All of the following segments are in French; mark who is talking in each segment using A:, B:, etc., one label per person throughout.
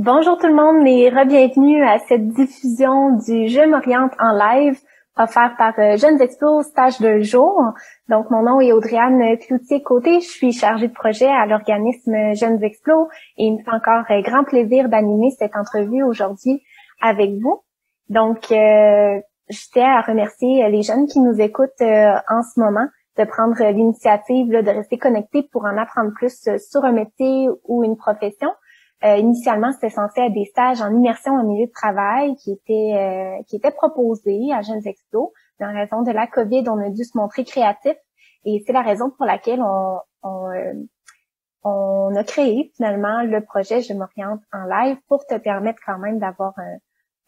A: Bonjour tout le monde et re-bienvenue à cette diffusion du Je m'oriente en live offert par Jeunes Explos stage de jour. Donc, mon nom est Audrey-Anne Cloutier-Côté. Je suis chargée de projet à l'organisme Jeunes Explos et il me fait encore grand plaisir d'animer cette entrevue aujourd'hui avec vous. Donc, je tiens à remercier les jeunes qui nous écoutent en ce moment de prendre l'initiative de rester connectés pour en apprendre plus sur un métier ou une profession. Initialement, c'était censé être des stages en immersion au milieu de travail qui étaient proposés à Jeunes Explos. Mais en raison de la COVID, on a dû se montrer créatif et c'est la raison pour laquelle on a créé finalement le projet Je m'oriente en live pour te permettre quand même d'avoir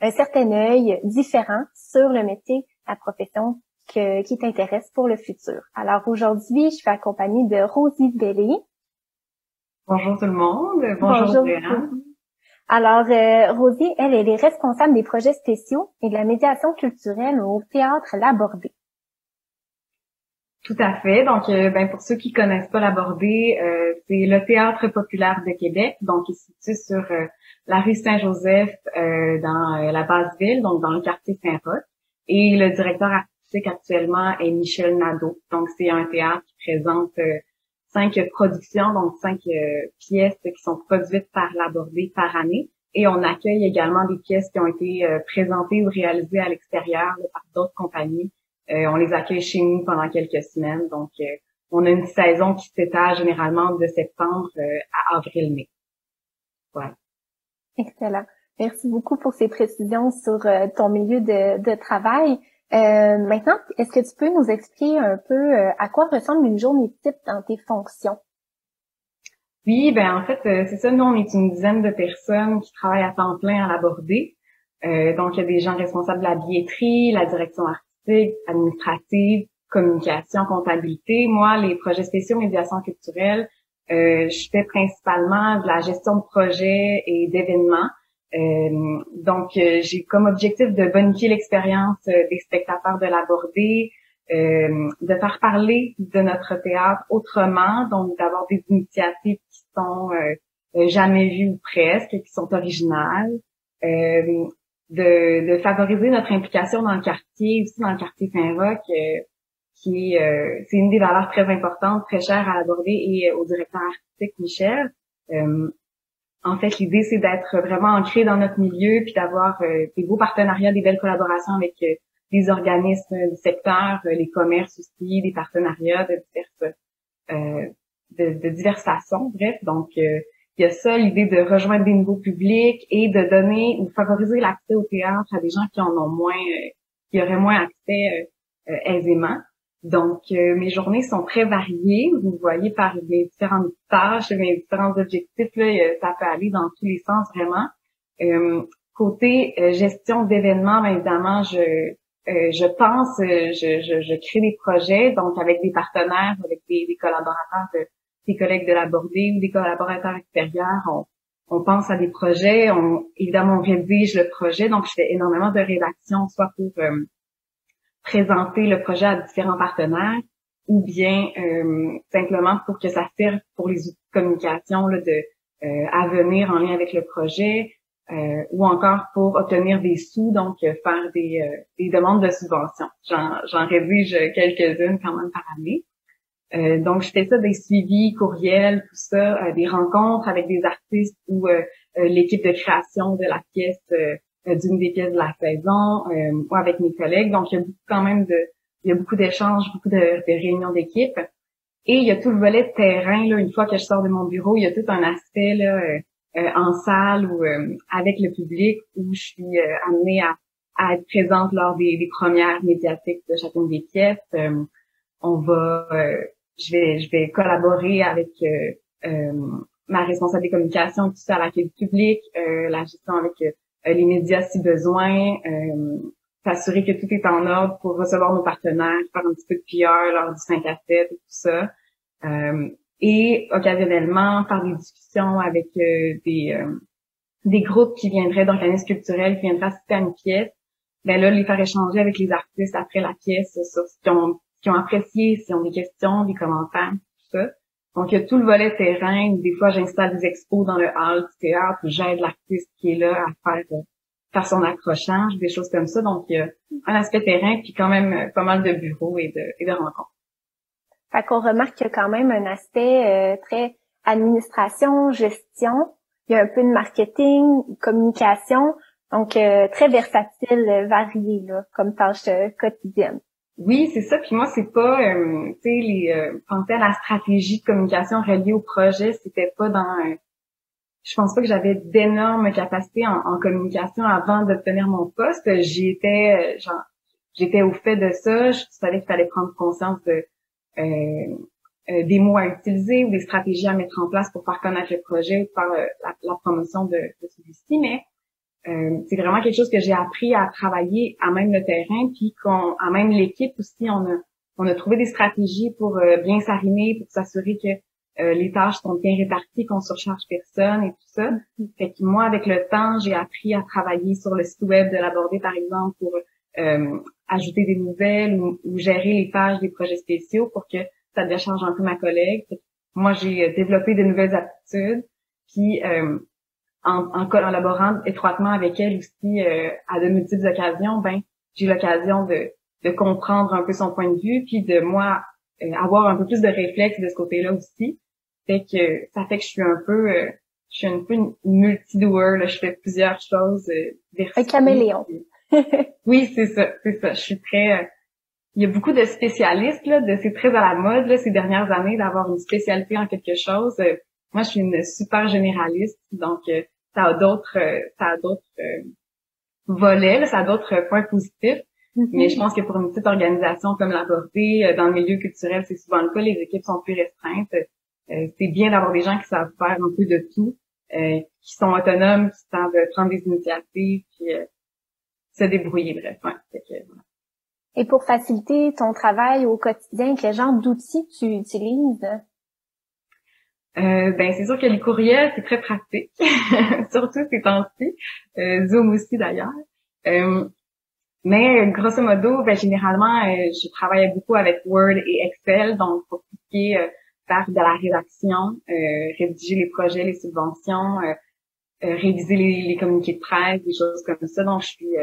A: un certain œil différent sur le métier, la profession qui t'intéresse pour le futur. Alors aujourd'hui, je suis accompagnée de Rosie Bellé.
B: Bonjour tout le monde. Bonjour Léa.
A: Alors, Rosie, elle est responsable des projets spéciaux et de la médiation culturelle au Théâtre Labordé.
B: Tout à fait. Donc, pour ceux qui connaissent pas Labordé, c'est le Théâtre populaire de Québec. Donc, il se situe sur la rue Saint-Joseph dans la Basse-Ville, donc dans le quartier Saint-Roch. Et le directeur artistique actuellement est Michel Nadeau. Donc, c'est un théâtre qui présente 5 productions, donc 5 pièces qui sont produites par Labordé par année. Et on accueille également des pièces qui ont été présentées ou réalisées à l'extérieur par d'autres compagnies. On les accueille chez nous pendant quelques semaines. Donc, on a une saison qui s'étale généralement de septembre à avril-mai. Voilà.
A: Excellent. Merci beaucoup pour ces précisions sur ton milieu de travail. Maintenant, est-ce que tu peux nous expliquer un peu à quoi ressemble une journée type dans tes fonctions?
B: Oui, en fait, c'est ça. Nous, on est une dizaine de personnes qui travaillent à temps plein à Labordé. Donc, il y a des gens responsables de la billetterie, la direction artistique, administrative, communication, comptabilité. Moi, les projets spéciaux, médiation culturelle, je fais principalement de la gestion de projets et d'événements. Donc, j'ai comme objectif de bonifier l'expérience des spectateurs de Labordé, de faire parler de notre théâtre autrement, donc d'avoir des initiatives qui sont jamais vues ou presque, qui sont originales, de favoriser notre implication dans le quartier, aussi dans le quartier Saint-Roch, c'est une des valeurs très importantes, très chères à Labordé et au directeur artistique Michel. En fait, l'idée, c'est d'être vraiment ancré dans notre milieu, puis d'avoir des beaux partenariats, des belles collaborations avec les organismes du secteur, les commerces aussi, des partenariats de diverses façons. Bref, donc il y a ça, l'idée de rejoindre des nouveaux publics et de donner ou favoriser l'accès au théâtre à des gens qui en ont moins, qui auraient moins accès aisément. Donc, mes journées sont très variées. Vous voyez par mes différentes tâches, mes différents objectifs, là, ça peut aller dans tous les sens vraiment. Côté gestion d'événements, évidemment, je pense, je crée des projets, donc avec des partenaires, avec des collaborateurs, des collègues de Labordé ou des collaborateurs extérieurs. On pense à des projets, évidemment, on rédige le projet, donc je fais énormément de rédaction, soit pour présenter le projet à différents partenaires ou bien simplement pour que ça serve pour les outils de communication là, à venir en lien avec le projet ou encore pour obtenir des sous, donc faire des demandes de subventions. J'en rédige quelques-unes quand même par année. Donc, je fais ça des suivis, courriels, tout ça, des rencontres avec des artistes ou l'équipe de création de la pièce d'une des pièces de la saison ou avec mes collègues. Donc, il y a beaucoup quand même il y a beaucoup d'échanges, beaucoup de réunions d'équipe. Et il y a tout le volet de terrain, là, une fois que je sors de mon bureau, il y a tout un aspect là, en salle ou avec le public où je suis amenée à être présente lors des premières médiatiques de chacune des pièces. Je vais collaborer avec ma responsable des communications, tout ça à l'accueil du public, la gestion avec les médias si besoin, s'assurer que tout est en ordre pour recevoir nos partenaires, faire un petit peu de PR lors du 5 à 7 et tout ça. Et occasionnellement, faire des discussions avec des groupes qui viendraient d'organismes culturels, qui viendraient assister à une pièce. Là, les faire échanger avec les artistes après la pièce sur ce qu'ils ont apprécié, s'ils ont des questions, des commentaires, tout ça. Donc, il y a tout le volet terrain. Des fois, j'installe des expos dans le hall du théâtre où j'aide l'artiste qui est là à faire son accrochage, des choses comme ça. Donc, il y a un aspect terrain puis quand même pas mal de bureaux et de rencontres.
A: Fait qu'on remarque qu'il y a quand même un aspect très administration, gestion. Il y a un peu de marketing, communication. Donc, très versatile, varié, là, comme tâche quotidienne.
B: Oui, c'est ça. Puis moi, c'est pas, tu sais, penser à la stratégie de communication reliée au projet, c'était pas je pense pas que j'avais d'énormes capacités en communication avant d'obtenir mon poste. J'étais au fait de ça. Je savais qu'il fallait prendre conscience des mots à utiliser ou des stratégies à mettre en place pour faire connaître le projet ou faire la promotion de celui-ci. Mais c'est vraiment quelque chose que j'ai appris à travailler à même le terrain, puis à même l'équipe aussi, on a trouvé des stratégies pour bien s'arrimer, pour s'assurer que les tâches sont bien réparties, qu'on surcharge personne et tout ça. Fait que moi, avec le temps, j'ai appris à travailler sur le site web de l'Abordé, par exemple, pour ajouter des nouvelles ou gérer les pages des projets spéciaux pour que ça décharge un peu ma collègue. Fait que moi, j'ai développé de nouvelles aptitudes, puis en collaborant étroitement avec elle aussi à de multiples occasions, j'ai l'occasion de comprendre un peu son point de vue, puis de moi avoir un peu plus de réflexe de ce côté-là aussi. Fait que ça fait que je suis un peu une multi-doer, là, je fais plusieurs choses
A: Un caméléon.
B: Oui, c'est ça. Je suis très il y a beaucoup de spécialistes là, c'est très à la mode là ces dernières années d'avoir une spécialité en quelque chose. Moi, je suis une super généraliste, donc ça a d'autres volets, là, ça a d'autres points positifs. Mais je pense que pour une petite organisation comme l'Abordé, dans le milieu culturel, c'est souvent le cas, les équipes sont plus restreintes. C'est bien d'avoir des gens qui savent faire un peu de tout, qui sont autonomes, qui savent prendre des initiatives, puis se débrouiller, bref. Ouais, voilà.
A: Et pour faciliter ton travail au quotidien, quel genre d'outils tu utilises?
B: C'est sûr que les courriels, c'est très pratique, surtout ces temps-ci. Zoom aussi d'ailleurs. Mais grosso modo, généralement, je travaille beaucoup avec Word et Excel, donc pour tout ce qui est faire de la rédaction, rédiger les projets, les subventions, réviser les communiqués de presse, des choses comme ça. Donc, je suis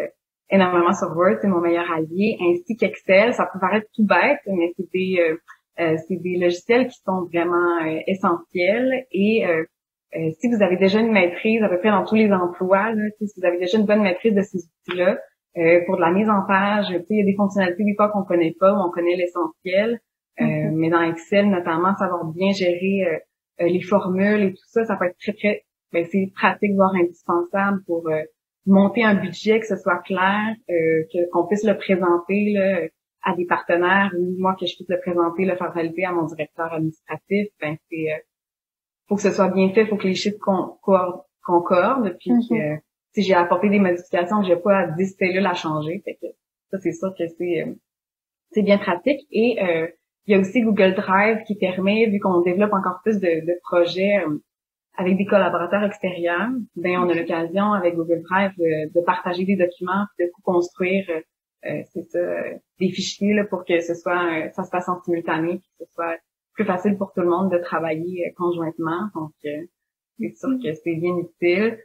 B: énormément sur Word, c'est mon meilleur allié, ainsi qu'Excel. Ça peut paraître tout bête, mais c'est des logiciels qui sont vraiment essentiels. Et si vous avez déjà une maîtrise à peu près dans tous les emplois, là, si vous avez déjà une bonne maîtrise de ces outils-là, pour de la mise en page, il y a des fonctionnalités des fois qu'on connaît pas, où on connaît l'essentiel. Mais dans Excel, notamment, savoir bien gérer les formules et tout ça, ça peut être très, très, c'est pratique, voire indispensable pour monter un budget, que ce soit clair, qu'on puisse le présenter là, à des partenaires, ou moi que je puisse le présenter, le faire valider à mon directeur administratif. Faut que ce soit bien fait, faut que les chiffres concordent, puis que si j'ai apporté des modifications, j'ai pas à 10 cellules à changer. Fait que ça, c'est sûr que c'est bien pratique. Et il y a aussi Google Drive qui permet, vu qu'on développe encore plus de projets avec des collaborateurs extérieurs, on a l'occasion avec Google Drive de partager des documents, de construire des fichiers là, pour que ça se passe en simultané, puis que ce soit plus facile pour tout le monde de travailler conjointement. Donc c'est sûr que c'est bien utile.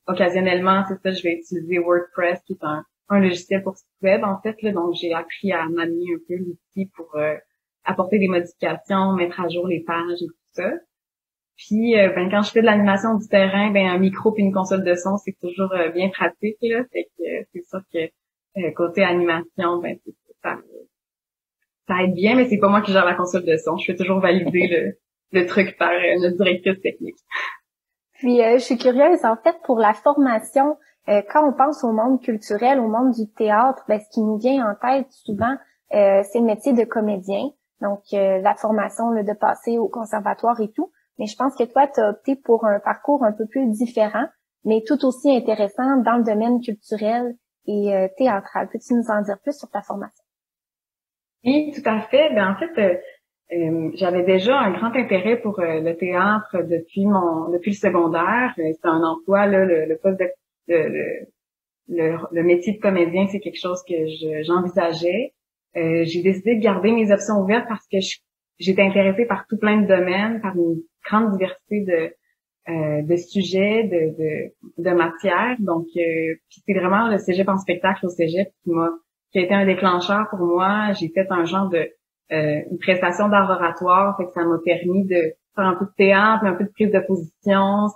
B: Occasionnellement, c'est ça, je vais utiliser WordPress, qui est un logiciel pour site web, en fait, là. Donc, j'ai appris à manier un peu l'outil pour apporter des modifications, mettre à jour les pages et tout ça. Puis, quand je fais de l'animation du terrain, un micro puis une console de son, c'est toujours bien pratique, là. Fait que c'est sûr que côté animation, ça aide bien, mais c'est pas moi qui gère la console de son. Je fais toujours valider le truc par notre directrice technique.
A: Puis, je suis curieuse, en fait, pour la formation, quand on pense au monde culturel, au monde du théâtre, ce qui nous vient en tête souvent, c'est le métier de comédien. Donc, la formation, de passer au conservatoire et tout. Mais je pense que toi, tu as opté pour un parcours un peu plus différent, mais tout aussi intéressant dans le domaine culturel et théâtral. Peux-tu nous en dire plus sur ta formation?
B: Oui, tout à fait. En fait, j'avais déjà un grand intérêt pour le théâtre depuis le secondaire. C'était un emploi, là, le poste le métier de comédien, c'est quelque chose que j'envisageais. J'ai décidé de garder mes options ouvertes parce que j'étais intéressée par tout plein de domaines, par une grande diversité de sujets, de matières. Donc, puis c'est vraiment le cégep en spectacle au cégep qui a été un déclencheur pour moi. J'ai fait un genre de une prestation d'art oratoire, fait que ça m'a permis de faire un peu de théâtre, un peu de prise de position.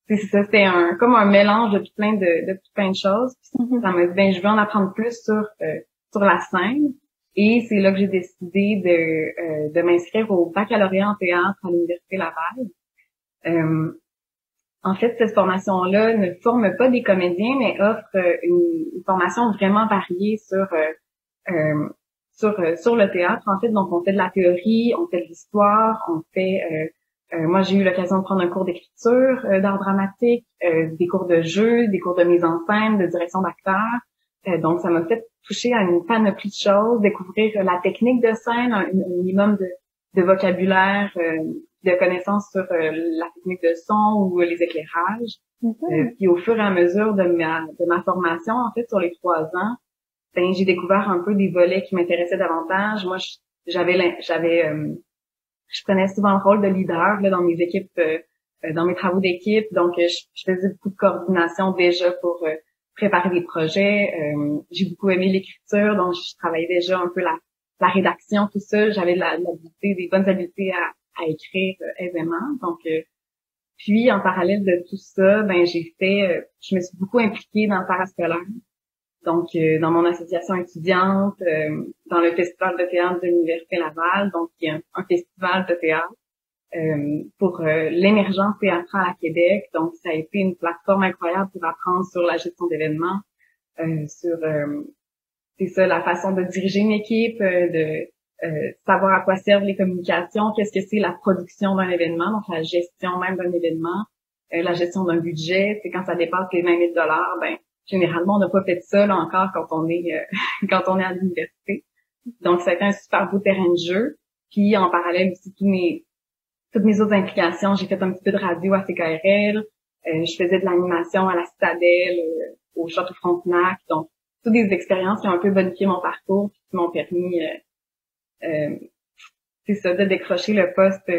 B: C'était comme un mélange de tout plein de choses. Puis ça m'a dit, ben je veux en apprendre plus sur la scène. Et c'est là que j'ai décidé de m'inscrire au baccalauréat en théâtre à l'Université Laval. En fait, cette formation-là ne forme pas des comédiens, mais offre une formation vraiment variée sur le théâtre. En fait, donc on fait de la théorie, on fait de l'histoire, moi j'ai eu l'occasion de prendre un cours d'écriture, d'art dramatique, des cours de jeu, des cours de mise en scène, de direction d'acteurs. Donc ça m'a fait toucher à une panoplie de choses, découvrir la technique de scène, un minimum de vocabulaire, de connaissances sur la technique de son ou les éclairages. Puis au fur et à mesure de ma formation, en fait, sur les 3 ans, ben j'ai découvert un peu des volets qui m'intéressaient davantage. Moi, je prenais souvent le rôle de leader là, dans mes équipes, dans mes travaux d'équipe. Donc, je faisais beaucoup de coordination déjà pour préparer des projets. J'ai beaucoup aimé l'écriture, donc je travaillais déjà un peu la rédaction, tout ça. J'avais des bonnes habiletés à écrire aisément. Donc, puis en parallèle de tout ça, ben je me suis beaucoup impliquée dans le parascolaire. Donc, dans mon association étudiante, dans le festival de théâtre de l'Université Laval, donc il y a un festival de théâtre pour l'émergence théâtrale à Québec. Donc, ça a été une plateforme incroyable pour apprendre sur la gestion d'événements, c'est ça, la façon de diriger une équipe, savoir à quoi servent les communications, qu'est-ce que c'est la production d'un événement, donc la gestion même d'un événement, la gestion d'un budget. C'est quand ça dépasse les 20 000 $, ben généralement on n'a pas fait ça là encore quand on est quand on est à l'université. Donc ça a été un super beau terrain de jeu. Puis en parallèle aussi toutes mes autres implications, j'ai fait un petit peu de radio à CKRL, je faisais de l'animation à la Citadelle, au Château Frontenac. Donc toutes des expériences qui ont un peu bonifié mon parcours, puis qui m'ont permis c'est ça, de décrocher le poste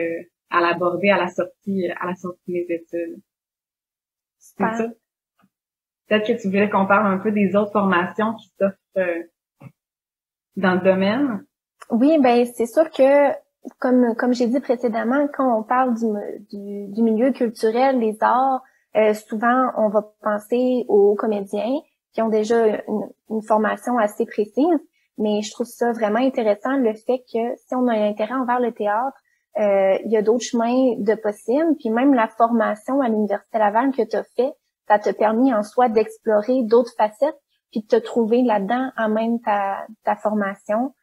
B: à l'aborder à la sortie de mes études. C'est ça. Peut-être que tu voulais qu'on parle un peu des autres formations qui s'offrent dans le domaine.
A: Oui, ben c'est sûr que comme j'ai dit précédemment, quand on parle du milieu culturel, les arts, souvent on va penser aux comédiens qui ont déjà une formation assez précise, mais je trouve ça vraiment intéressant le fait que si on a un intérêt envers le théâtre, il y a d'autres chemins de possibles, puis même la formation à l'Université Laval que tu as fait, ça t'a permis en soi d'explorer d'autres facettes, puis de te trouver là-dedans en même ta formation,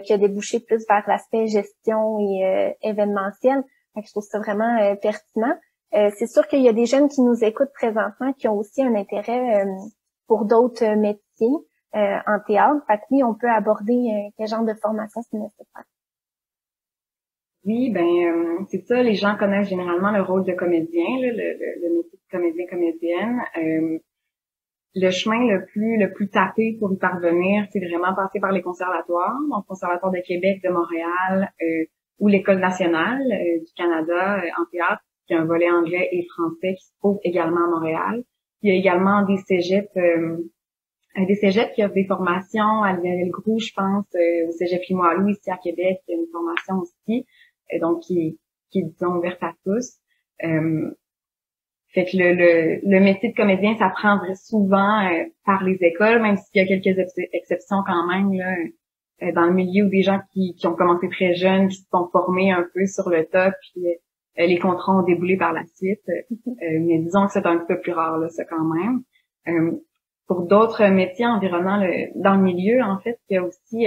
A: qui a débouché plus vers l'aspect gestion et événementiel. Donc, je trouve ça vraiment pertinent. C'est sûr qu'il y a des jeunes qui nous écoutent présentement qui ont aussi un intérêt pour d'autres métiers en théâtre. Fait que oui, on peut aborder quel genre de formation c'est nécessaire.
B: Oui, ben c'est ça, les gens connaissent généralement le rôle de comédien, là, le métier de comédien-comédienne. Le chemin le plus tapé pour y parvenir, c'est vraiment passer par les conservatoires, donc Conservatoire de Québec, de Montréal, ou l'École nationale du Canada en théâtre, qui a un volet anglais et français qui se trouve également à Montréal. Il y a également des cégeps qui offrent des formations à Lionel-Groux, je pense, au cégep Limoilou, ici à Québec, il y a une formation aussi, donc qui est, disons, ouverte à tous. Fait que le métier de comédien, ça prend souvent par les écoles, même s'il y a quelques exceptions quand même, là, dans le milieu, où des gens qui ont commencé très jeunes, qui se sont formés un peu sur le top, puis les contrats ont déboulé par la suite. Mais disons que c'est un peu plus rare, là, ça quand même. Pour d'autres métiers environnants dans le milieu, en fait, il y a aussi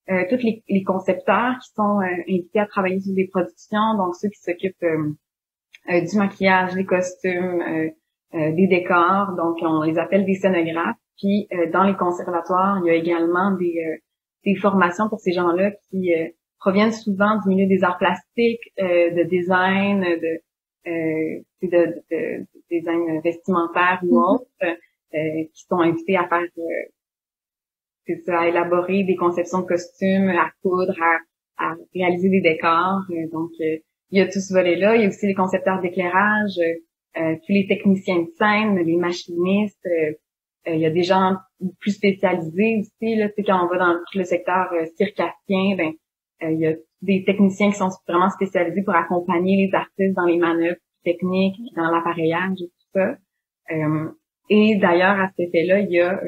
B: tous les concepteurs qui sont invités à travailler sur des productions, donc ceux qui s'occupent du maquillage, des costumes, des décors, donc on les appelle des scénographes. Puis dans les conservatoires, il y a également des formations pour ces gens-là qui proviennent souvent du milieu des arts plastiques, de design, de design vestimentaire ou autre, qui sont invités à faire à élaborer des conceptions de costumes, à coudre, à réaliser des décors. Donc, il y a tout ce volet-là. Il y a aussi les concepteurs d'éclairage, tous les techniciens de scène, les machinistes. Il y a des gens plus spécialisés aussi. Là, tu sais, quand on va dans tout le secteur circassien, ben il y a des techniciens qui sont vraiment spécialisés pour accompagner les artistes dans les manœuvres techniques, dans l'appareillage et tout ça. Et d'ailleurs, à cet effet-là, il y a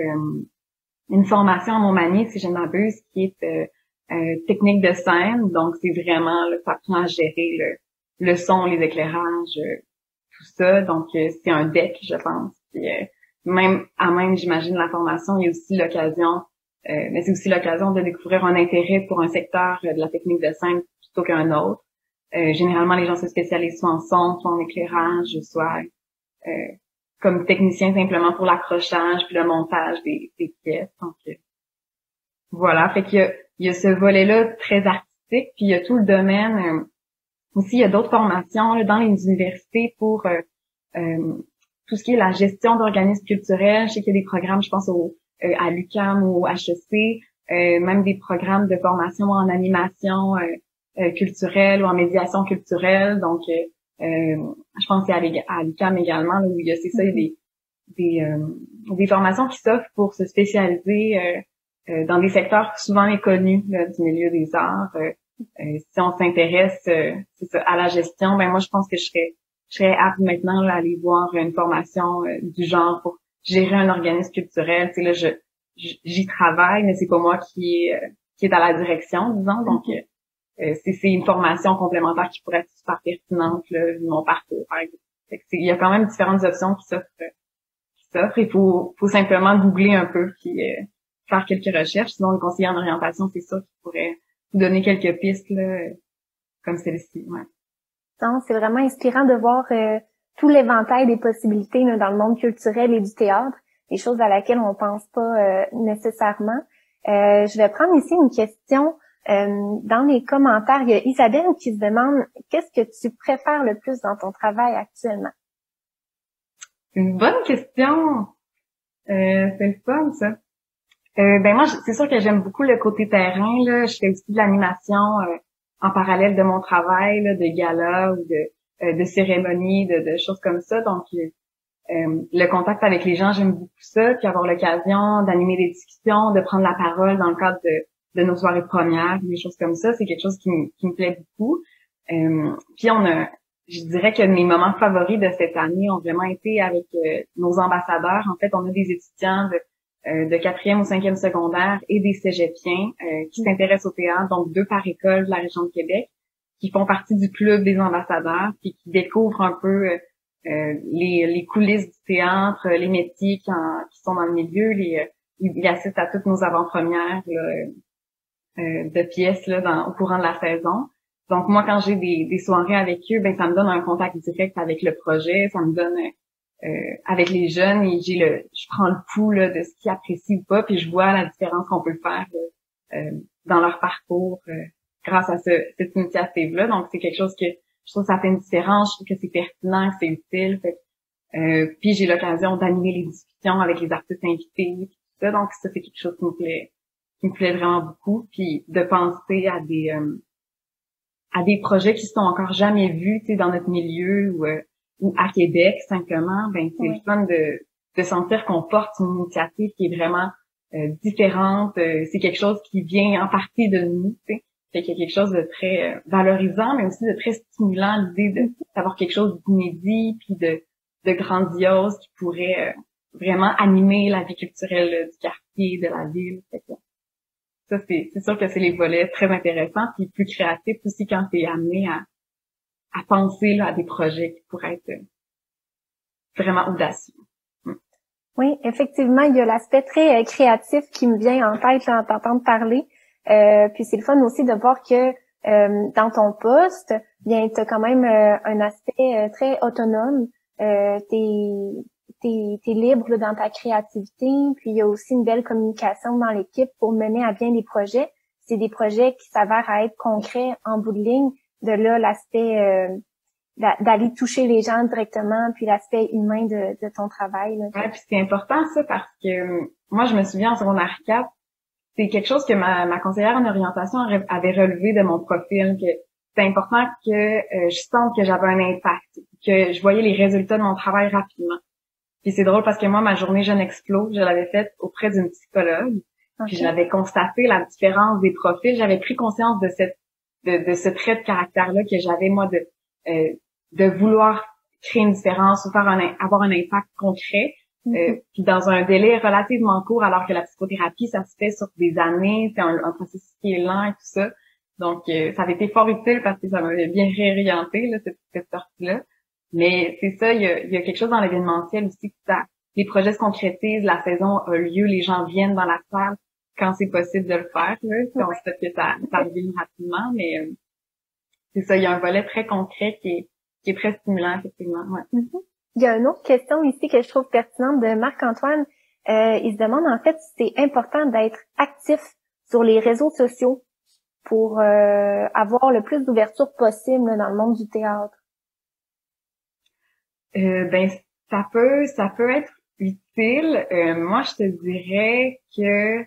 B: une formation à Montmagny, si je ne m'abuse, qui est technique de scène. Donc, c'est vraiment, là, ça apprend à gérer le son, les éclairages, tout ça. Donc, c'est un deck, je pense. Puis, même, j'imagine, la formation, il y a aussi l'occasion, mais c'est aussi l'occasion de découvrir un intérêt pour un secteur de la technique de scène plutôt qu'un autre. Généralement, les gens se spécialisent soit en son, soit en éclairage, soit comme technicien simplement pour l'accrochage puis le montage des pièces. Donc, voilà. Fait qu'il y a ce volet-là très artistique, puis il y a tout le domaine. Aussi, il y a d'autres formations là, dans les universités pour tout ce qui est la gestion d'organismes culturels. Je sais qu'il y a des programmes, je pense à l'UQAM ou au HEC, même des programmes de formation en animation culturelle ou en médiation culturelle. Donc, je pense qu'il y a à l'UQAM également, là, où il y a, c'est ça, il y a des formations qui s'offrent pour se spécialiser dans des secteurs souvent méconnus là, du milieu des arts. Si on s'intéresse c'est ça, à la gestion, ben moi je pense que je serais apte maintenant là, à aller voir une formation du genre pour gérer un organisme culturel. Tu sais, là, j'y travaille, mais c'est pas moi qui est à la direction, disons. Donc c'est une formation complémentaire qui pourrait être super pertinente là, vu mon parcours, par exemple. Fait que il y a quand même différentes options qui s'offrent. Il faut simplement googler un peu puis faire quelques recherches. Sinon, le conseiller en orientation, c'est ça qui pourrait vous donner quelques pistes là, comme celle-ci. Ouais.
A: Donc, c'est vraiment inspirant de voir tout l'éventail des possibilités là, dans le monde culturel et du théâtre, des choses à laquelle on pense pas nécessairement. Je vais prendre ici une question. Dans les commentaires, il y a Isabelle qui se demande qu'est-ce que tu préfères le plus dans ton travail actuellement?
B: Une bonne question. C'est le fun, ça. Ben moi, c'est sûr que j'aime beaucoup le côté terrain. Là, je fais aussi de l'animation en parallèle de mon travail, là, de gala ou de cérémonies, de choses comme ça. Donc, le contact avec les gens, j'aime beaucoup ça. Puis avoir l'occasion d'animer des discussions, de prendre la parole dans le cadre de nos soirées premières, des choses comme ça, c'est quelque chose qui me plaît beaucoup. Puis je dirais que mes moments favoris de cette année ont vraiment été avec nos ambassadeurs. En fait, on a des étudiants de 4e ou 5e secondaire et des cégepiens qui s'intéressent au théâtre, donc 2 par école de la région de Québec, qui font partie du club des ambassadeurs, puis qui découvrent un peu les coulisses du théâtre, les métiers qui sont dans le milieu, ils assistent à toutes nos avant-premières là, de pièces là, au courant de la saison. Donc moi, quand j'ai des soirées avec eux, ben ça me donne un contact direct avec le projet, ça me donne avec les jeunes et je prends le pouls là, de ce qu'ils apprécient ou pas, puis je vois la différence qu'on peut faire là, dans leur parcours grâce à cette initiative-là. Donc c'est quelque chose que je trouve que ça fait une différence, je trouve que c'est pertinent, que c'est utile. Puis j'ai l'occasion d'animer les discussions avec les artistes invités, tout ça. Donc ça c'est quelque chose qui me plaît vraiment beaucoup. Puis de penser à des projets qui sont encore jamais vus, tu sais, dans notre milieu ou à Québec simplement, ben c'est le fun de sentir qu'on porte une initiative qui est vraiment différente. C'est quelque chose qui vient en partie de nous, tu sais. Fait qu'il y a quelque chose de très valorisant, mais aussi de très stimulant, l'idée d'avoir quelque chose d'inédit puis de grandiose qui pourrait vraiment animer la vie culturelle du quartier, de la ville. Fait que ça, c'est sûr que c'est les volets très intéressants puis plus créatifs aussi quand t'es amené à penser là, à des projets qui pourraient être vraiment audacieux.
A: Oui, effectivement, il y a l'aspect très créatif qui me vient en tête là, en t'entendant parler. Puis c'est le fun aussi de voir que dans ton poste, bien, t'as quand même un aspect très autonome. T'es libre là, dans ta créativité. Puis il y a aussi une belle communication dans l'équipe pour mener à bien des projets. C'est des projets qui s'avèrent à être concrets en bout de ligne. De là, l'aspect d'aller toucher les gens directement, puis l'aspect humain de ton travail. Là.
B: Ouais, puis c'est important ça parce que moi je me souviens en secondaire 4, c'est quelque chose que ma conseillère en orientation avait relevé de mon profil, que c'est important que je sente que j'avais un impact, que je voyais les résultats de mon travail rapidement. Puis c'est drôle parce que moi, ma journée Jeune Explo, je l'avais faite auprès d'une psychologue. Puis j'avais constaté la différence des profils. J'avais pris conscience de ce trait de caractère-là que j'avais, moi, de vouloir créer une différence ou avoir un impact concret. Puis dans un délai relativement court, alors que la psychothérapie, ça se fait sur des années, c'est un processus qui est lent et tout ça. Donc, ça avait été fort utile parce que ça m'avait bien réorienté, là, cette sortie-là. Mais c'est ça, il y a quelque chose dans l'événementiel aussi, que les projets se concrétisent, la saison a lieu, les gens viennent dans la salle quand c'est possible de le faire, là. On sait que ça arrive rapidement, mais c'est ça, il y a un volet très concret qui est très stimulant, effectivement. Ouais.
A: Mm-hmm. Il y a une autre question ici que je trouve pertinente de Marc-Antoine. Il se demande en fait si c'est important d'être actif sur les réseaux sociaux pour avoir le plus d'ouverture possible dans le monde du théâtre.
B: Ben ça peut être utile. Moi, je te dirais que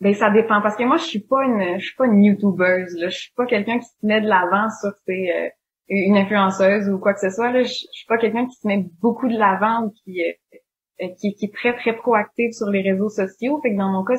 B: ben ça dépend parce que moi je suis pas une YouTubeuse là, je suis pas quelqu'un qui se met de l'avant sur une influenceuse ou quoi que ce soit là, je suis pas quelqu'un qui se met beaucoup de l'avant ou qui est très très proactif sur les réseaux sociaux. Fait que dans mon cas,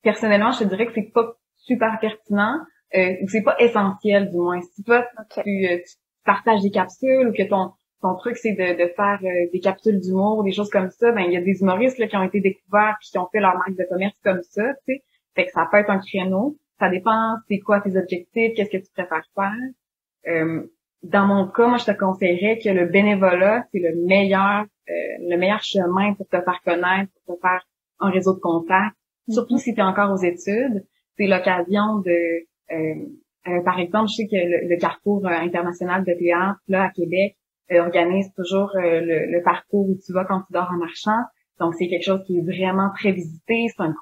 B: personnellement, je te dirais que c'est pas super pertinent ou c'est pas essentiel du moins. Si toi tu partages des capsules ou que ton truc c'est de faire des capsules d'humour, des choses comme ça, ben il y a des humoristes là qui ont été découverts puis qui ont fait leur marque de commerce comme ça, tu sais. Fait que ça peut être un créneau. Ça dépend c'est quoi tes objectifs, qu'est-ce que tu préfères faire. Dans mon cas, moi je te conseillerais que le bénévolat, c'est le meilleur chemin pour te faire connaître, pour te faire un réseau de contacts. Surtout si tu es encore aux études, c'est l'occasion de par exemple, je sais que le Carrefour international de théâtre là à Québec organise toujours le parcours où tu vas quand tu dors en marchant. Donc, c'est quelque chose qui est vraiment très visité. C'est un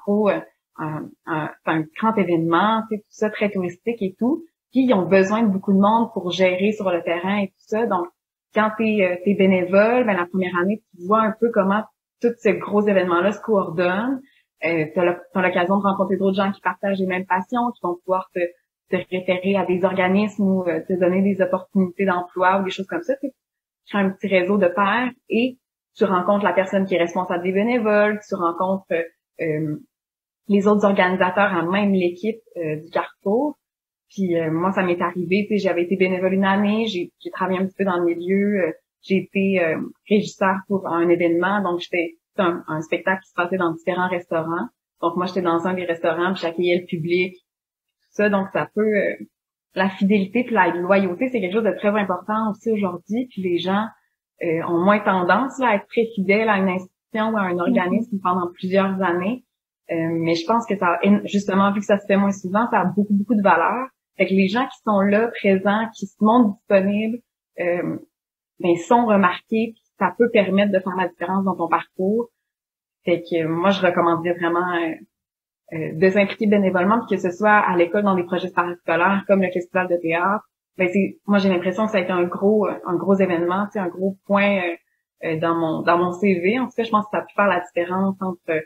B: grand événement, c'est tout ça, très touristique et tout. Puis, ils ont besoin de beaucoup de monde pour gérer sur le terrain et tout ça. Donc, quand t'es bénévole, ben la première année, tu vois un peu comment tous ces gros événements-là se coordonnent. T'as l'occasion de rencontrer d'autres gens qui partagent les mêmes passions, qui vont pouvoir te référer à des organismes ou te donner des opportunités d'emploi ou des choses comme ça. Tu crées un petit réseau de pairs et tu rencontres la personne qui est responsable des bénévoles, tu rencontres les autres organisateurs à même l'équipe du Carrefour. Puis moi, ça m'est arrivé, tu sais, j'avais été bénévole une année, j'ai travaillé un petit peu dans le milieu, j'ai été régisseur pour un événement, donc j'étais un spectacle qui se passait dans différents restaurants. Donc moi, j'étais dans un des restaurants, puis j'accueillais le public, tout ça, donc ça peut la fidélité puis la loyauté, c'est quelque chose de très important aussi aujourd'hui. Puis les gens ont moins tendance là, à être très fidèles à une institution ou à un organisme pendant plusieurs années. Mais je pense que ça, justement, vu que ça se fait moins souvent, ça a beaucoup, beaucoup de valeur. Fait que les gens qui sont là, présents, qui se montrent disponibles, ben, sont remarqués, puis ça peut permettre de faire la différence dans ton parcours. Fait que moi, je recommanderais vraiment de s'impliquer bénévolement, puis que ce soit à l'école dans des projets parascolaires comme le festival de théâtre. Ben moi j'ai l'impression que ça a été un gros événement, tu sais, un gros point dans mon CV. En tout cas, je pense que ça a pu faire la différence entre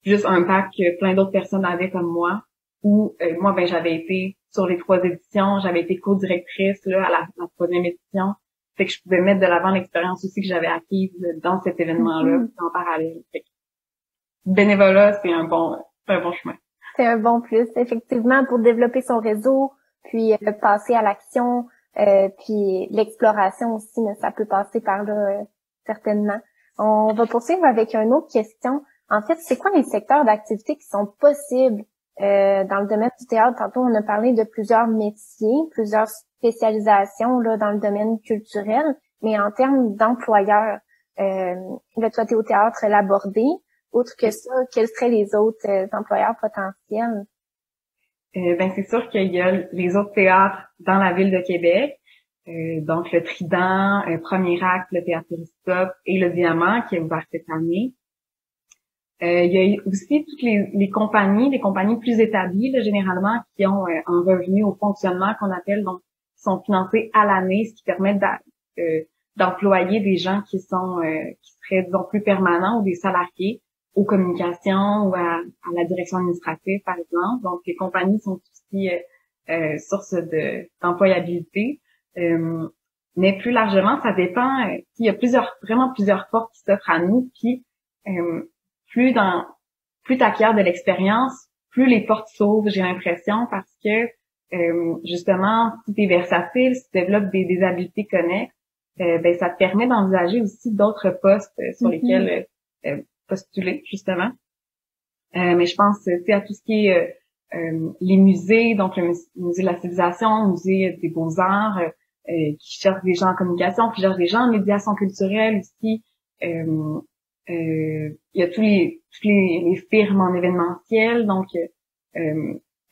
B: juste un pack que plein d'autres personnes avaient comme moi, ou moi ben j'avais été sur les 3 éditions, j'avais été co-directrice là à la 3e édition. Fait que je pouvais mettre de l'avant l'expérience aussi que j'avais acquise dans cet événement-là en parallèle. Fait que bénévolat, c'est un bon chemin.
A: C'est un bon plus, effectivement, pour développer son réseau, puis passer à l'action, puis l'exploration aussi, mais ça peut passer par là, certainement. On va poursuivre avec une autre question. En fait, c'est quoi les secteurs d'activité qui sont possibles dans le domaine du théâtre? Tantôt, on a parlé de plusieurs métiers, plusieurs spécialisations là dans le domaine culturel, mais en termes d'employeurs, là, toi, t'es au théâtre l'Abordé. Autre que ça, quels seraient les autres employeurs potentiels?
B: Ben c'est sûr qu'il y a les autres théâtres dans la ville de Québec, donc le Trident, Premier Acte, le Théâtre Périscope et le Diamant qui est ouvert cette année. Il y a aussi toutes les compagnies plus établies là, généralement qui ont un revenu au fonctionnement qu'on appelle, donc qui sont financés à l'année, ce qui permet d'employer des gens qui seraient disons plus permanents ou des salariés. aux communications ou à la direction administrative, par exemple. Donc, les compagnies sont aussi source d'employabilité. Mais plus largement, ça dépend. Il y a vraiment plusieurs portes qui s'offrent à nous. Puis, plus t'acquiers de l'expérience, plus les portes s'ouvrent, j'ai l'impression, parce que justement, si t'es versatile, si tu développes des habiletés connexes, ben ça te permet d'envisager aussi d'autres postes sur lesquels postuler, justement. Mais je pense à tout ce qui est les musées, donc le musée de la civilisation, le musée des beaux-arts, qui cherchent des gens en communication, qui cherchent des gens en médiation culturelle aussi. Il y a tous les firmes en événementiel, donc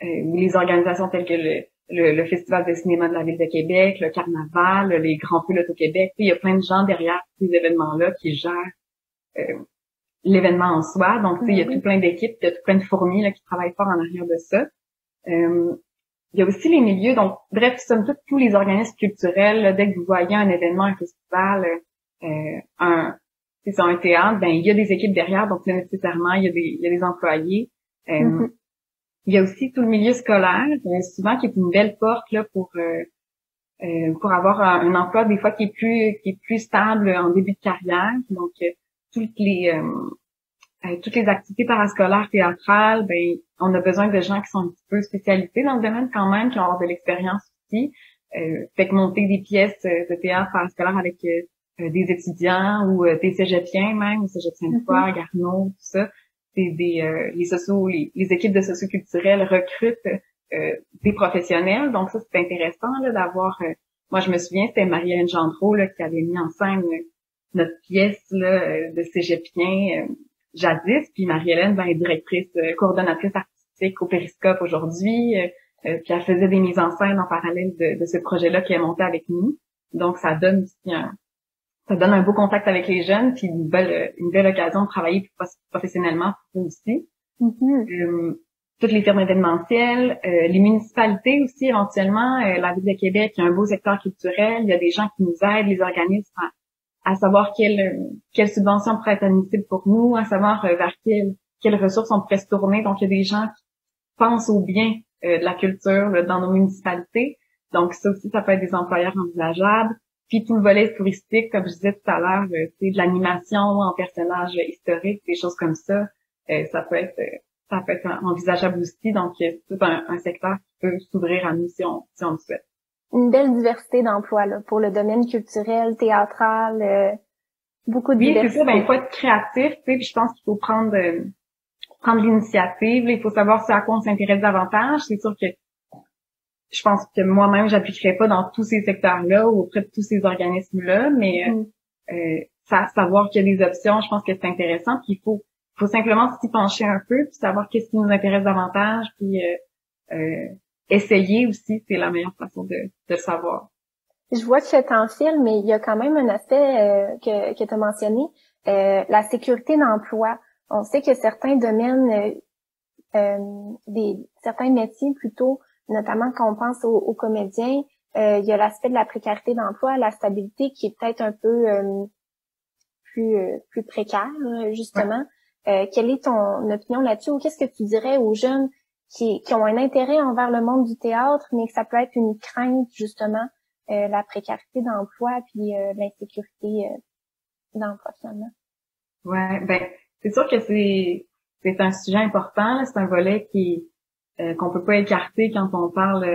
B: les organisations telles que le Festival de cinéma de la Ville de Québec, le Carnaval, les Grands Pilotes au Québec. Il y a plein de gens derrière ces événements-là qui gèrent l'événement en soi. Donc, il y a tout plein d'équipes, il y a tout plein de fourmis là, qui travaillent fort en arrière de ça. Il y a aussi les milieux, donc bref, somme toute, tous les organismes culturels, là, dès que vous voyez un événement, un festival, c'est un théâtre, ben il y a des équipes derrière, donc nécessairement, il y a des employés. Il y a aussi tout le milieu scolaire, souvent qui est une belle porte là pour avoir un emploi des fois qui est plus stable en début de carrière. Donc toutes les activités parascolaires théâtrales, ben on a besoin de gens qui sont un petit peu spécialisés dans le domaine quand même, qui ont avoir de l'expérience aussi. Fait que monter des pièces de théâtre parascolaire avec des étudiants ou des cégepiens même, le cégep Sainte-Foy, Garneau, tout ça. C'est les équipes de socioculturel recrutent des professionnels. Donc ça, c'est intéressant là, d'avoir... moi, je me souviens, c'était Marie-Hélène Gendreau là, qui avait mis en scène notre pièce là, de cégepien jadis. Puis Marie-Hélène ben, est directrice, coordonnatrice artistique au Périscope aujourd'hui. Puis elle faisait des mises en scène en parallèle de ce projet-là qui est monté avec nous. Donc ça donne aussi un beau contact avec les jeunes, puis une belle occasion de travailler professionnellement pour eux aussi. Toutes les firmes événementielles, les municipalités aussi éventuellement, la Ville de Québec, il y a un beau secteur culturel, il y a des gens qui nous aident, les organismes à savoir quelle subvention pourrait être admissible pour nous, à savoir vers quelles ressources on pourrait se tourner. Donc, il y a des gens qui pensent au bien de la culture là, dans nos municipalités. Donc, ça aussi, ça peut être des employeurs envisageables. Puis tout le volet touristique, comme je disais tout à l'heure, c'est de l'animation en personnages historiques, des choses comme ça. Ça peut être envisageable aussi. Donc, c'est tout un secteur qui peut s'ouvrir à nous si on le souhaite.
A: Une belle diversité d'emplois là pour le domaine culturel, théâtral, beaucoup de diversité.
B: Oui, c'est ça. Ben, il faut être créatif, tu sais. Puis je pense qu'il faut prendre l'initiative. Là, il faut savoir ce à quoi on s'intéresse davantage. C'est sûr que je pense que moi-même, j'appliquerais pas dans tous ces secteurs-là ou auprès de tous ces organismes-là, mais savoir qu'il y a des options, je pense que c'est intéressant. Puis il faut simplement s'y pencher un peu, puis savoir qu'est-ce qui nous intéresse davantage, puis essayer aussi, c'est la meilleure façon de le savoir.
A: Je vois que t'en files, mais il y a quand même un aspect que tu as mentionné, la sécurité d'emploi. On sait que certains domaines, certains métiers plutôt, notamment quand on pense aux comédiens, il y a l'aspect de la précarité d'emploi, la stabilité qui est peut-être un peu plus précaire, justement. Ouais. Quelle est ton opinion là-dessus, ou qu'est-ce que tu dirais aux jeunes qui ont un intérêt envers le monde du théâtre, mais que ça peut être une crainte, justement, la précarité d'emploi puis l'insécurité d'emploi, finalement?
B: Ouais, ben c'est sûr que c'est un sujet important, c'est un volet qu'on peut pas écarter quand on parle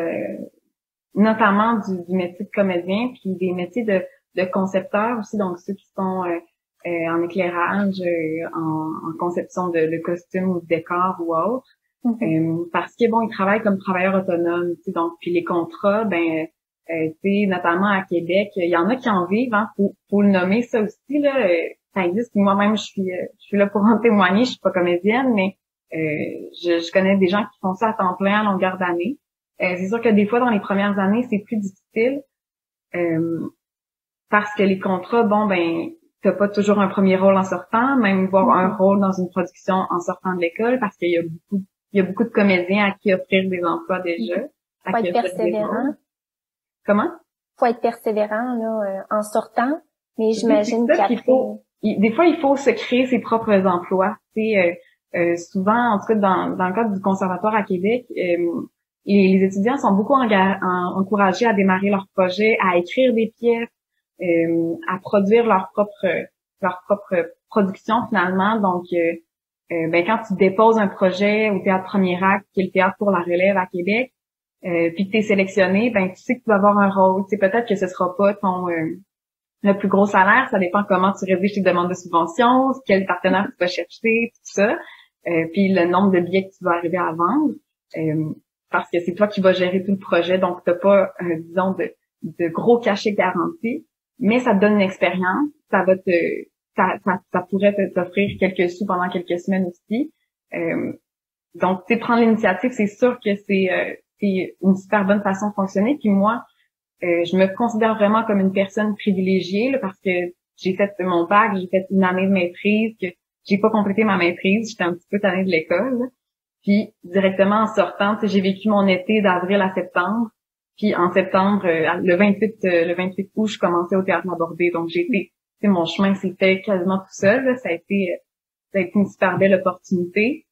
B: notamment du métier de comédien, puis des métiers de concepteurs aussi, donc ceux qui sont en éclairage, en conception de costumes ou de décors ou autre. Parce que bon, ils travaillent comme travailleurs autonomes, tu sais, donc puis les contrats, ben tu sais, notamment à Québec, il y en a qui en vivent, hein, faut le nommer ça aussi là, ça existe. Moi-même, je suis là pour en témoigner, je suis pas comédienne, mais je connais des gens qui font ça à temps plein à longueur d'année. C'est sûr que des fois dans les premières années, c'est plus difficile parce que les contrats, bon ben t'as pas toujours un premier rôle en sortant, même voire un rôle dans une production en sortant de l'école, parce qu'il y a beaucoup de comédiens à qui offrir des emplois déjà.
A: Faut être persévérant.
B: Comment?
A: Faut être persévérant là en sortant, mais j'imagine qu'après.
B: des fois, il faut se créer ses propres emplois. Souvent, en tout cas dans le cadre du Conservatoire à Québec, les étudiants sont beaucoup encouragés à démarrer leurs projets, à écrire des pièces, à produire leur propre production finalement. Donc, quand tu déposes un projet au Théâtre Premier Acte, qui est le théâtre pour la relève à Québec, puis que tu es sélectionné, ben tu sais que tu vas avoir un rôle. Tu sais, peut-être que ce sera pas ton le plus gros salaire, ça dépend comment tu rédiges tes demandes de subvention, quel partenaire tu vas chercher, tout ça, puis le nombre de billets que tu vas arriver à vendre, parce que c'est toi qui vas gérer tout le projet, donc t'as pas, disons, de gros cachets garantis, mais ça te donne une expérience, ça pourrait t'offrir quelques sous pendant quelques semaines aussi. Donc, tu sais, prendre l'initiative, c'est sûr que c'est une super bonne façon de fonctionner. Puis moi, je me considère vraiment comme une personne privilégiée là, parce que j'ai fait mon bac, j'ai fait une année de maîtrise, que j'ai pas complété ma maîtrise, j'étais un petit peu tannée de l'école. Là. Puis directement en sortant, j'ai vécu mon été d'avril à septembre. Puis en septembre, le 28 août, je commençais au Théâtre Labordé. Donc j'ai été, mon chemin s'est fait quasiment tout seul. Là. Ça a été une super belle opportunité.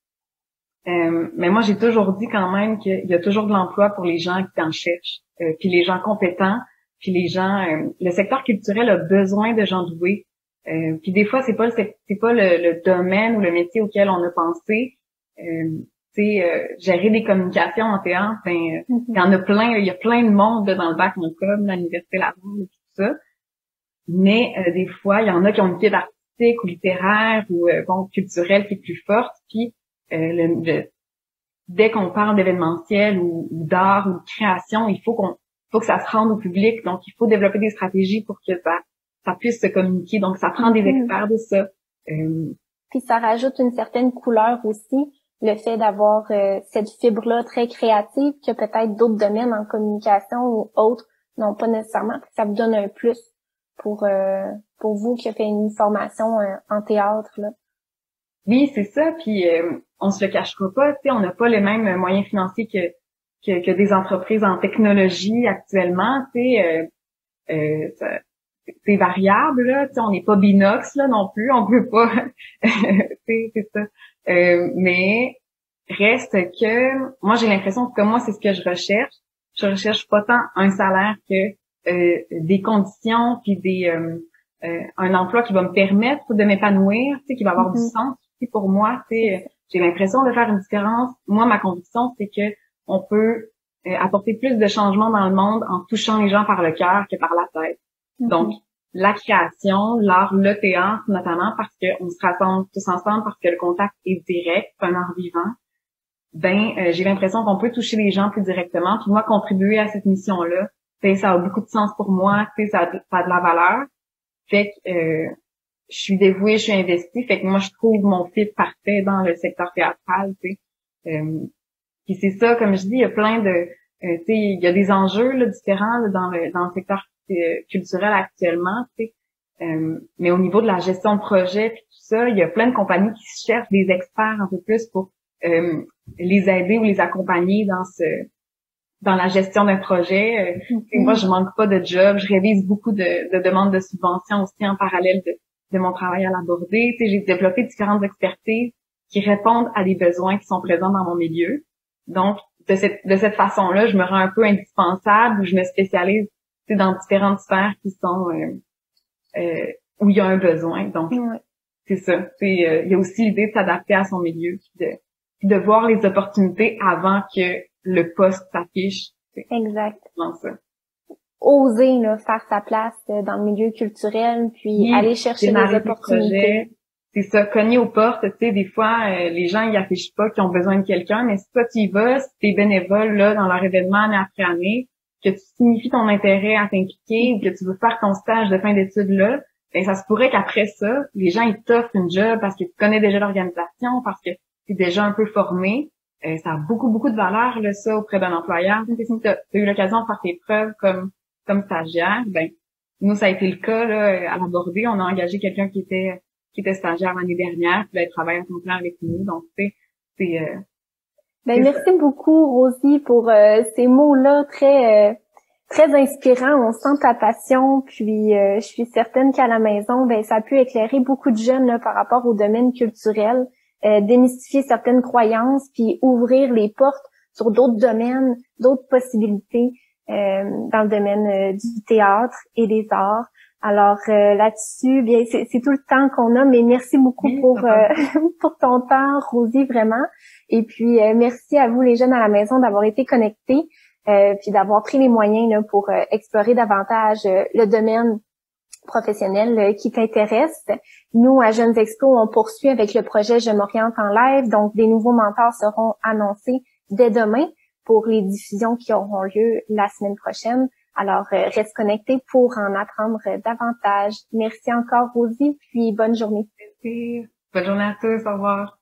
B: Mais moi, j'ai toujours dit quand même qu'il y a toujours de l'emploi pour les gens qui en cherchent, puis les gens compétents, puis les gens. Le secteur culturel a besoin de gens doués. Puis des fois, c'est pas le domaine ou le métier auquel on a pensé. Gérer des communications en théâtre, il y en a plein. Il y a plein de monde là, dans le bac en com, à l'université Laval et tout ça. Mais des fois, il y en a qui ont une fibre artistique ou littéraire ou culturelle qui est plus forte, puis dès qu'on parle d'événementiel ou d'art ou de création, il faut que ça se rende au public. Donc, il faut développer des stratégies pour que ça puisse se communiquer. Donc, ça prend des experts de ça.
A: Puis ça rajoute une certaine couleur aussi, le fait d'avoir cette fibre-là très créative que peut-être d'autres domaines en communication ou autres n'ont pas nécessairement. Ça vous donne un plus pour vous qui avez fait une formation en théâtre, là.
B: Oui, c'est ça. Puis on se le cachera pas, tu sais, on n'a pas les mêmes moyens financiers que des entreprises en technologie actuellement, tu sais. C'est variable là, tu sais, on n'est pas Binox là non plus, on peut pas. c'est ça. Mais reste que moi j'ai l'impression que moi c'est ce que je recherche. Je recherche pas tant un salaire que des conditions puis un emploi qui va me permettre de m'épanouir, tu sais, qui va avoir du sens pour moi, tu sais. J'ai l'impression de faire une différence. Moi, ma conviction, c'est que on peut apporter plus de changements dans le monde en touchant les gens par le cœur que par la tête. Donc, la création, l'art, le théâtre, notamment parce qu'on se rassemble tous ensemble, parce que le contact est direct, c'est un art vivant. J'ai l'impression qu'on peut toucher les gens plus directement. Puis moi, contribuer à cette mission-là, ça a beaucoup de sens pour moi, ça a de la valeur. Fait que je suis dévouée, je suis investie. Fait que moi, je trouve mon fit parfait dans le secteur théâtral, tu sais. Puis c'est ça, comme je dis, il y a plein de, tu sais, il y a des enjeux là, différents là, dans le secteur culturel actuellement, tu sais. Mais au niveau de la gestion de projet puis tout ça, il y a plein de compagnies qui cherchent des experts un peu plus pour les aider ou les accompagner dans la gestion d'un projet. Moi, je manque pas de job, je révise beaucoup de demandes de subventions aussi en parallèle de mon travail à l'aborder. Tu sais, j'ai développé différentes expertises qui répondent à des besoins qui sont présents dans mon milieu. Donc, de cette façon-là, je me rends un peu indispensable, je me spécialise dans différentes sphères qui sont où il y a un besoin. Donc, c'est ça. Il y a aussi l'idée de s'adapter à son milieu, puis de voir les opportunités avant que le poste s'affiche.
A: Exactement
B: ça.
A: Oser là, faire sa place dans le milieu culturel, puis aller chercher des opportunités.
B: C'est ça, cogner aux portes, tu sais, des fois, les gens, ils affichent pas qu'ils ont besoin de quelqu'un, mais si toi, tu y vas, si t'es bénévole, là, dans leur événement année après année, que tu signifies ton intérêt à t'impliquer, ou que tu veux faire ton stage de fin d'études là, ben, ça se pourrait qu'après ça, les gens, ils t'offrent une job parce que tu connais déjà l'organisation, parce que tu es déjà un peu formé. Ça a beaucoup, beaucoup de valeur, là, ça, auprès d'un employeur. Si tu as eu l'occasion de faire tes preuves comme stagiaire, ben, nous, ça a été le cas, là, à l'aborder. On a engagé quelqu'un qui était stagiaire l'année dernière, puis elle travaille à son plan avec nous. Donc,
A: merci beaucoup, Rosie, pour ces mots-là très très inspirant. On sent ta passion, puis je suis certaine qu'à la maison, ben ça a pu éclairer beaucoup de jeunes là, par rapport au domaine culturel, démystifier certaines croyances, puis ouvrir les portes sur d'autres domaines, d'autres possibilités dans le domaine du théâtre et des arts. Alors là-dessus, bien c'est tout le temps qu'on a, mais merci beaucoup pour pour ton temps, Rosie, vraiment. Et puis merci à vous les jeunes à la maison d'avoir été connectés, puis d'avoir pris les moyens là, pour explorer davantage le domaine professionnel qui t'intéresse. Nous, à Jeunes Expo, on poursuit avec le projet Je m'oriente en live, donc des nouveaux mentors seront annoncés dès demain pour les diffusions qui auront lieu la semaine prochaine. Alors, reste connecté pour en apprendre davantage. Merci encore, Rosie, puis bonne journée.
B: Merci. Bonne journée à tous. Au revoir.